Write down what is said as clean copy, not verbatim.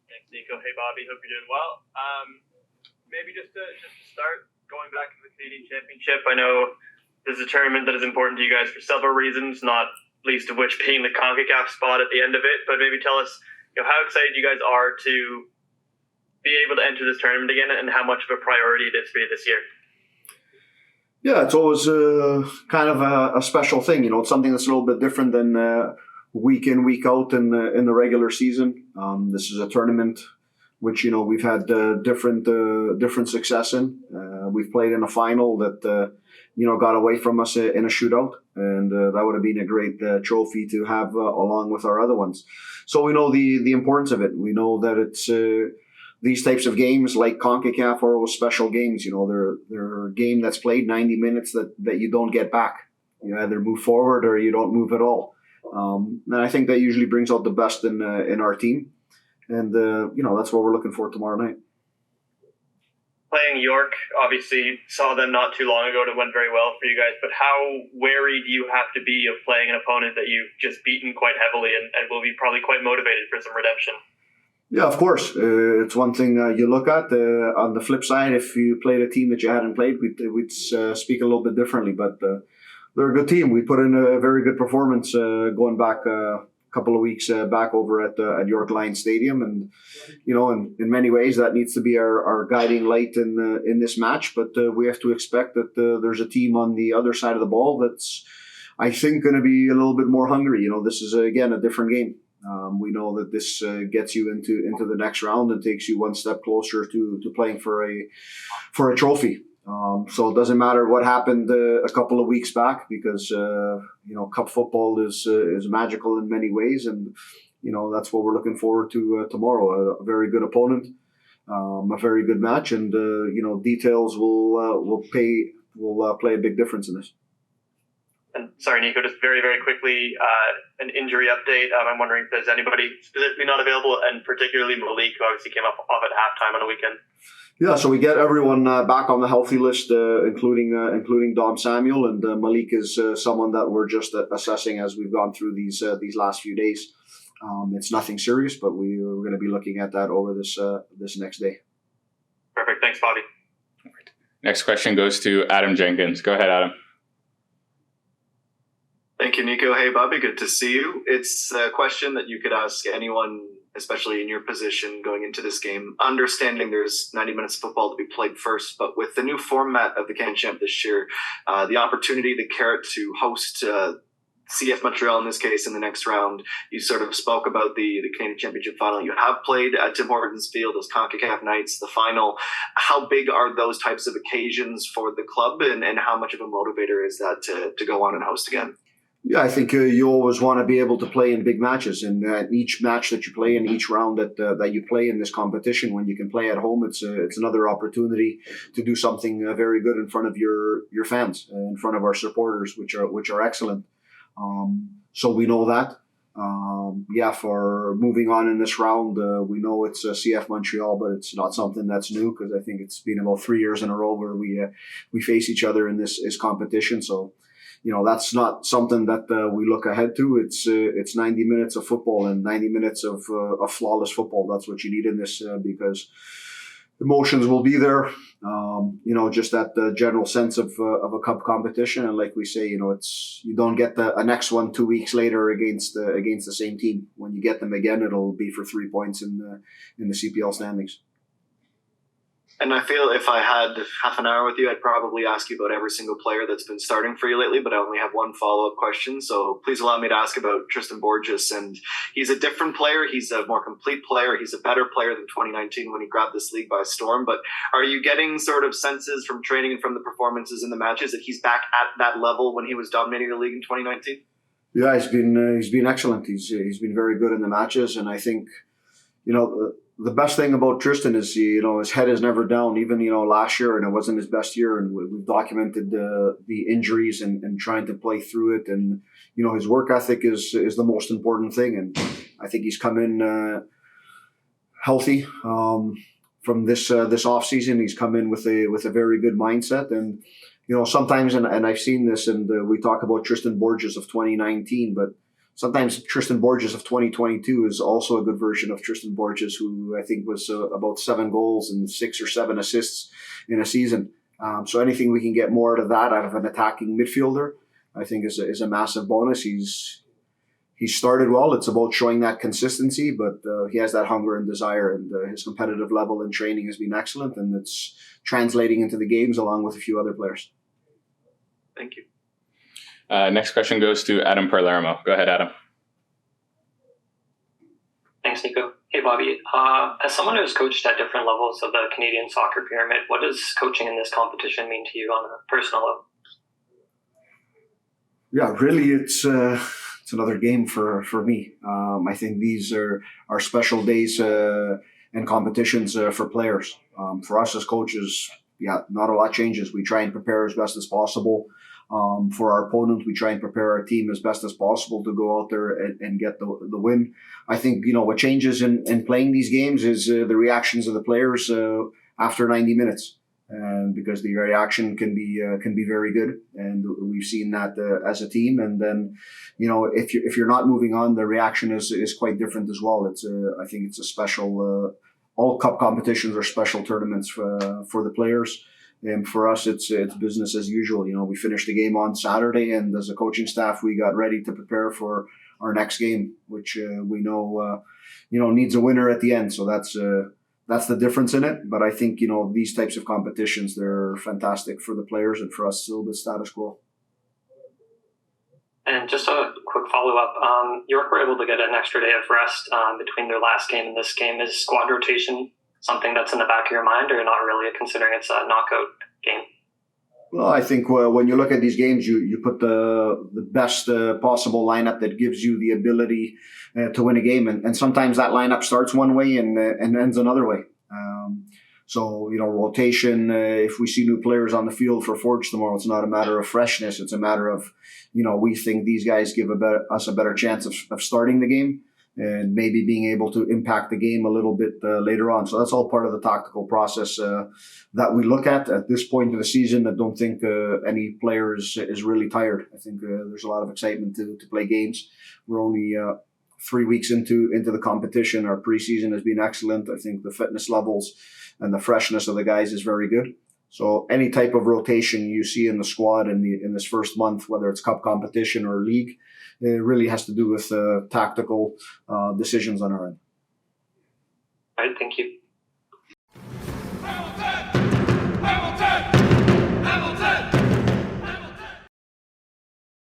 Thanks, Nico. Hey, Bobby. Hope you're doing well. Maybe just to start, going back to the Canadian Championship, I know this is a tournament that is important to you guys for several reasons, not least of which being the CONCACAF spot at the end of it. But maybe tell us, how excited you guys are to be able to enter this tournament again, and how much of a priority it is for you this year. Yeah, it's always kind of a special thing. It's something that's a little bit different than week in, week out in the regular season. This is a tournament which we've had different success in. We've played in a final that got away from us in a shootout, and that would have been a great trophy to have along with our other ones. So we know the importance of it. We know that it's these types of games like CONCACAF are always special games. They're a game that's played 90 minutes that you don't get back. You either move forward or you don't move at all. And I think that usually brings out the best in our team. And, that's what we're looking for tomorrow night. Playing York, obviously saw them not too long ago, and it went very well for you guys. But how wary do you have to be of playing an opponent that you've just beaten quite heavily and will be probably quite motivated for some redemption? Yeah, of course. It's one thing you look at. On the flip side, if you played a team that you hadn't played, we'd speak a little bit differently. But they're a good team. We put in a very good performance going back a couple of weeks back over at York Lions Stadium. And, in many ways, that needs to be our guiding light in this match. But we have to expect that there's a team on the other side of the ball that's, I think, going to be a little bit more hungry. This is, again, a different game. We know that this gets you into the next round and takes you one step closer to playing for a trophy. So it doesn't matter what happened a couple of weeks back, because cup football is magical in many ways, and that's what we're looking forward to tomorrow. A very good opponent, a very good match, and details will play a big difference in this. And sorry, Nico, just very, very quickly, an injury update. I'm wondering if there's anybody specifically not available, and particularly Malik, who obviously came off at halftime on the weekend. Yeah, so we get everyone back on the healthy list, including Dom Samuel, and Malik is someone that we're just assessing as we've gone through these last few days. It's nothing serious, but we're going to be looking at that over this next day. Perfect. Thanks, Bobby. All right. Next question goes to Adam Jenkins. Go ahead, Adam. Thank you, Nico. Hey, Bobby, good to see you. It's a question that you could ask anyone, especially in your position going into this game, understanding there's 90 minutes of football to be played first, but with the new format of the Canadian Champ this year, the opportunity, the carrot to host CF Montreal in this case in the next round, you sort of spoke about the Canadian Championship final. You have played at Tim Hortons Field, those CONCACAF nights, the final. How big are those types of occasions for the club, and how much of a motivator is that to go on and host again? Yeah, I think you always want to be able to play in big matches, and each match that you play and each round that you play in this competition, when you can play at home, it's another opportunity to do something very good in front of your fans, in front of our supporters, which are excellent. So we know that. For moving on in this round, we know it's CF Montreal, but it's not something that's new, because I think it's been about 3 years in a row where we face each other in this competition. So, that's not something that we look ahead to. It's 90 minutes of football and 90 minutes of flawless football. That's what you need in this, because emotions will be there. Just that general sense of a cup competition, and like we say, you don't get a next one 2 weeks later against the same team. When you get them again, it'll be for 3 points in the CPL standings. And I feel if I had half an hour with you, I'd probably ask you about every single player that's been starting for you lately, but I only have one follow-up question. So please allow me to ask about Tristan Borges. And he's a different player. He's a more complete player. He's a better player than 2019 when he grabbed this league by storm. But are you getting sort of senses from training and from the performances in the matches that he's back at that level when he was dominating the league in 2019? Yeah, he's been excellent. He's been very good in the matches. And I think, the best thing about Tristan is, his head is never down. Even, last year, and it wasn't his best year, and we've documented the injuries and trying to play through it. And, his work ethic is the most important thing. And I think he's come in healthy from this off season. He's come in with a very good mindset. And, sometimes, and I've seen this, and we talk about Tristan Borges of 2019, but sometimes Tristan Borges of 2022 is also a good version of Tristan Borges, who I think was about 7 goals and 6 or 7 assists in a season. So anything we can get more out of that, out of an attacking midfielder, I think is a massive bonus. He started well. It's about showing that consistency, but he has that hunger and desire, and his competitive level in training has been excellent, and it's translating into the games along with a few other players. Thank you. Next question goes to Adam Palermo. Go ahead, Adam. Thanks, Nico. Hey, Bobby. As someone who's coached at different levels of the Canadian soccer pyramid, what does coaching in this competition mean to you on a personal level? Yeah, really, it's another game for me. I think these are special days and competitions for players. For us as coaches, not a lot changes. We try and prepare as best as possible. For our opponent, we try and prepare our team as best as possible to go out there and get the win. I think, what changes in playing these games is the reactions of the players after 90 minutes. And because the reaction can be very good, and we've seen that as a team. And then, if you're not moving on, the reaction is quite different as well. I think it's a special. All cup competitions are special tournaments for the players, and for us, it's business as usual. We finished the game on Saturday, and as a coaching staff, we got ready to prepare for our next game, which we know needs a winner at the end. So that's the difference in it. But I think, these types of competitions, they're fantastic for the players, and for us, still the status quo. And just a quick follow-up. York were able to get an extra day of rest between their last game and this game. Is squad rotation something that's in the back of your mind, or not really, considering it's a knockout game? Well, I think when you look at these games, you put the best possible lineup that gives you the ability to win a game. And sometimes that lineup starts one way and ends another way. So, rotation, if we see new players on the field for Forge tomorrow, it's not a matter of freshness. It's a matter of, we think these guys give us a better chance of starting the game and maybe being able to impact the game a little bit later on. So that's all part of the tactical process that we look at this point of the season. I don't think any player is really tired. I think there's a lot of excitement to play games. We're only 3 weeks into the competition. Our preseason has been excellent. I think the fitness levels and the freshness of the guys is very good. So any type of rotation you see in the squad in this first month, whether it's cup competition or league, it really has to do with tactical decisions on our end. All right, thank you.